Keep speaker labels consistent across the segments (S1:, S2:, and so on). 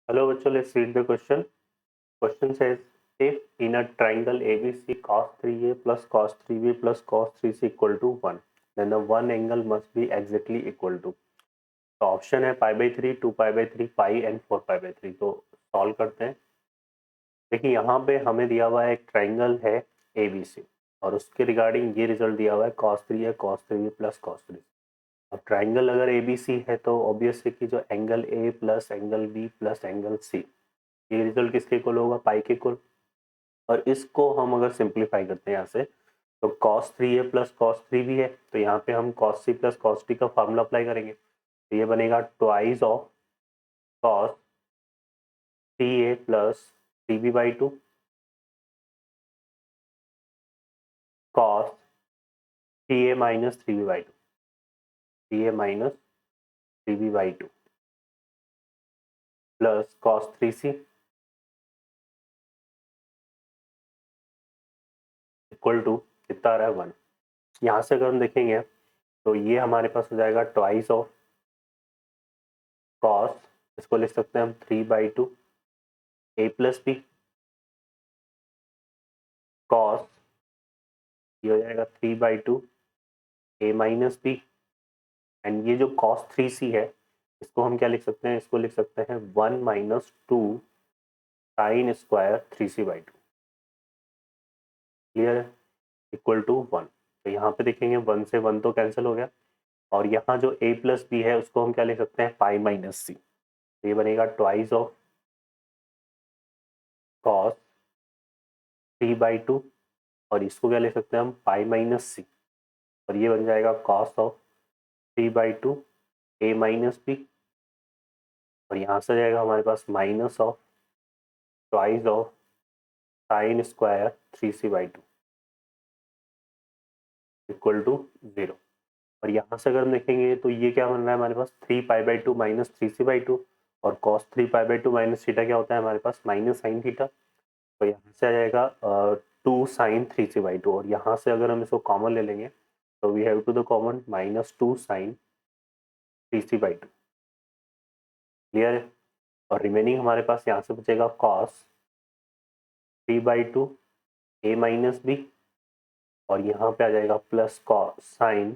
S1: Hello, bachcho, let's read the question. Question says, if in a triangle ABC cos 3a plus cos 3b plus cos 3c equal to 1, then the one angle must be exactly equal to. तो option है pi by three, two pi by three, pi and four pi by three. तो solve करते हैं। देखिए यहाँ पे हमें दिया हुआ है एक ट्राइंगल है ए बी सी और उसके रिगार्डिंग ये रिजल्ट दिया हुआ है कॉस थ्री है cos three B plus cos three. अब ट्राइंगल अगर ए बी सी है तो ऑब्वियस है कि जो angle A plus angle B plus angle C, ये रिजल्ट किसके इक्वल होगा? पाई के इक्वल। और इसको हम अगर सिंप्लीफाई करते हैं यहाँ से, तो cos three A plus cos three भी है, तो यहाँ पे हम cos C plus cos T का फार्मूला अप्लाई करेंगे, तो ये बनेगा twice of cos three A plus three B by two cos three A minus three B by two, three A minus three B by two plus cos three C equal to कितना आ रहा है? One. यहाँ से अगर हम देखेंगे तो ये हमारे पास हो जाएगा ट्वाइस ऑफ कॉस, इसको लिख सकते हैं हम three by two A plus B cos, ये हो जाएगा three by two A minus B, and ये जो कॉस थ्री सी है इसको हम क्या लिख सकते हैं? इसको लिख सकते हैं one minus two sine square three C by two. Clear है? Equal to one. तो यहाँ पे देखेंगे वन से वन तो कैंसिल हो गया, और यहाँ जो ए प्लस बी है उसको हम क्या लिख सकते हैं? पाई माइनस सी। तो ये बनेगा twice of cos three by two, और इसको क्या लिख सकते हैं हम? पाई माइनस सी, और ये बन जाएगा cos of three by two A minus B, और यहाँ से जाएगा हमारे पास minus of twice of sine square three C by two equal to zero. और यहाँ से अगर हम देखेंगे तो ये क्या बन रहा है हमारे पास? Three pi by two minus three C by two, और cos three pi by two minus theta क्या होता है हमारे पास? Minus sine theta. तो यहाँ से आ जाएगा two sine three C by two, और यहाँ से अगर हम इसको कॉमन ले लेंगे तो we have to the common minus two sine three C by two. Clear है? और रिमेनिंग हमारे पास यहाँ से बचेगा cos three by two A minus B, और यहाँ पे आ जाएगा plus cos sine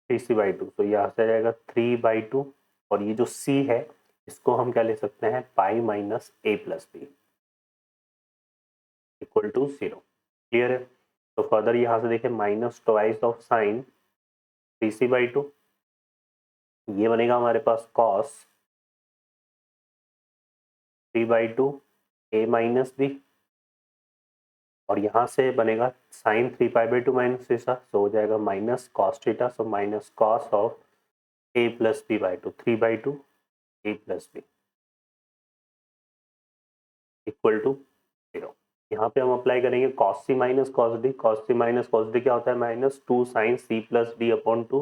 S1: three C by two. तो यहाँ से आ जाएगा थ्री बाई टू, और ये जो सी है इसको हम क्या ले सकते हैं? Pi minus A plus B equal to zero. Clear है? तो फर्दर यहाँ से देखें minus twice of sine three C by two, ये बनेगा हमारे पास cos three by two A minus B, और यहाँ से बनेगा sine three pi by two minus theta, तो हो जाएगा minus cos theta, so minus cos of A plus B by two, three by two A plus B equal to zero. यहाँ पे हम अप्लाई करेंगे cos C minus cos D. Cos C minus cos D क्या होता है? Minus two sine C plus D upon two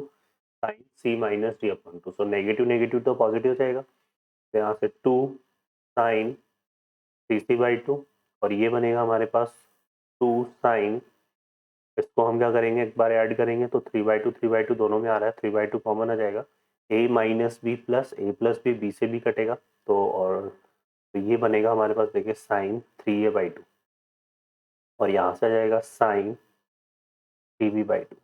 S1: sine C minus D upon two. So negative negative तो positive हो जाएगा, तो यहाँ से two sine C C by two, और ये बनेगा हमारे पास टू साइन, इसको हम क्या करेंगे? एक बार ऐड करेंगे तो थ्री बाई टू दोनों में आ रहा है, थ्री बाई टू कॉमन आ जाएगा, ए माइनस बी प्लस ए प्लस बी, बी से भी कटेगा, तो और तो ये बनेगा हमारे पास देखिए sine three A by two, और यहाँ से आ जाएगा sine three B by two.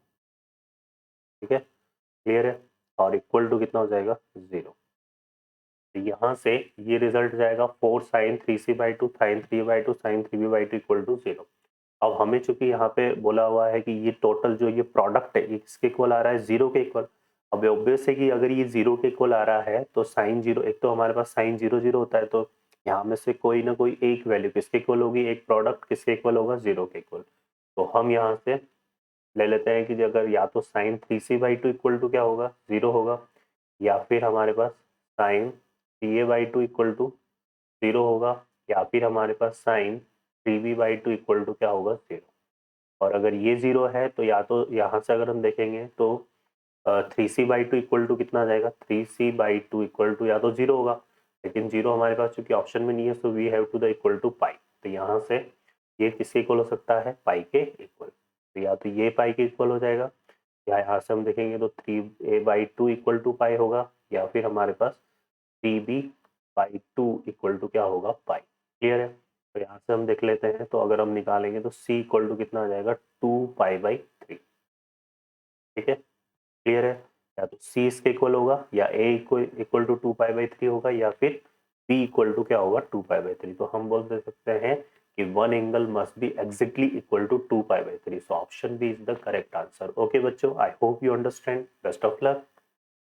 S1: ठीक है? क्लियर है? और इक्वल टू कितना हो जाएगा? जीरो। तो यहाँ से ये रिजल्ट जाएगा four sine three C by two sine three by two sine three B by two equal to zero. अब हमें चूंकि यहाँ पे बोला हुआ है कि ये टोटल जो ये प्रोडक्ट है ये किसके इक्वल आ रहा है? जीरो के इक्वल। अब ऑब्वियस है कि अगर ये जीरो के इक्वल आ रहा है तो साइन जीरो, एक तो हमारे पास साइन जीरो जीरो होता है, तो यहाँ में से कोई ना कोई एक वैल्यू किसके इक्वल होगी? एक प्रोडक्ट किसके इक्वल होगा? जीरो के इक्वल। तो हम यहाँ से ले लेते हैं कि अगर या तो sine three C by two equal to क्या होगा? जीरो होगा, या फिर हमारे पास sine three A by two equal to zero होगा, या फिर हमारे पास sine three B by two equal to क्या होगा? जीरो। और अगर ये जीरो है तो या तो यहाँ से अगर हम देखेंगे तो three C by two equal to कितना आ जाएगा? Three C by two equal to या तो जीरो होगा, लेकिन जीरो हमारे पास चूंकि ऑप्शन में नहीं है, so we have to the equal to pi. तो यहाँ से ये किसके इक्वल हो सकता है? पाई के इक्वल। तो या तो ये पाई के इक्वल हो जाएगा, या यहाँ से हम देखेंगे तो three A by two equal to pi होगा, या फिर हमारे पास three B by 2 equal to क्या होगा पाई। क्लियर है? तो यहाँ से हम देख लेते हैं, तो अगर हम निकालेंगे तो c इक्वल टू कितना आ जाएगा 2 पाई/3। ठीक है, क्लियर है? या तो c इसके इक्वल होगा, या a इक्वल टू 2 पाई/3 होगा, या फिर b इक्वल टू क्या होगा 2 पाई/3। तो हम बोल दे सकते हैं कि one angle must be exactly equal to 2 पाई/3। So option B is the correct answer. Okay बच्चों, I hope you understand. Best of luck.